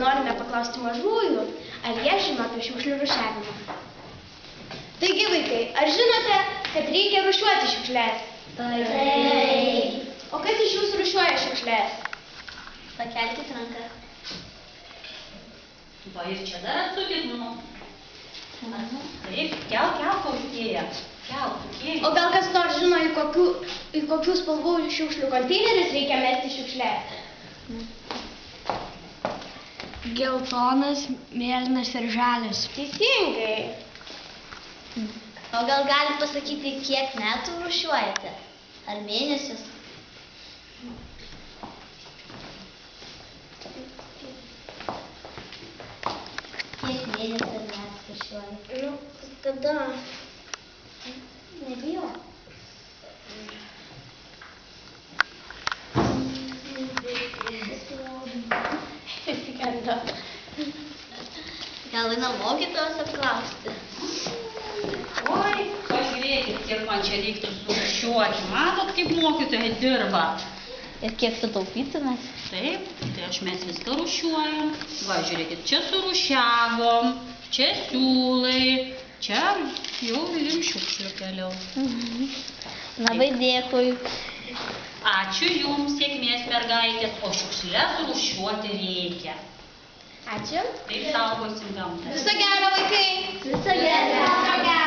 norime paklausti mažųjų, ar jie žino apie šiukšlių rūšiavimą. Taigi, vaikai, ar žinote, kad reikia rūšiuoti šiukšles? Taip. O kas iš jūsų rūšiuoja šiukšles? Pakelkit ranką. Va, ir čia dar atsukit, Taip, kelk aukštėje. O gal kas nors žino, į kokių spalvų šiukšlių konteinerius reikia mesti šiukšles? Geltonas, mėlynas ir žalias. Teisingai. O gal galit pasakyti, kiek metų rūšiuojate? Ar mėnesius? Kiek mėnesių ar metų rūšiuojate? Nu, tada... Nebijo. Gal eina mokytojos apklausti? Oi, pažiūrėkit, kiek man čia reiktų surūšiuoti. Matot, kaip mokytojai dirba? Ir kiek sutaupytumės? Taip, tai mes viską rūšiuojam. Va, žiūrėkit, čia surūšiavom, čia siūlai, čia jau link šiukšlių keliau. Labai dėkui. Ačiū jums, sėkmės mergaitės, o šiukšles rūšiuoti reikia. Ačiū. Taip saugosim gamtą. Viso gero, vaikai. Viso gero.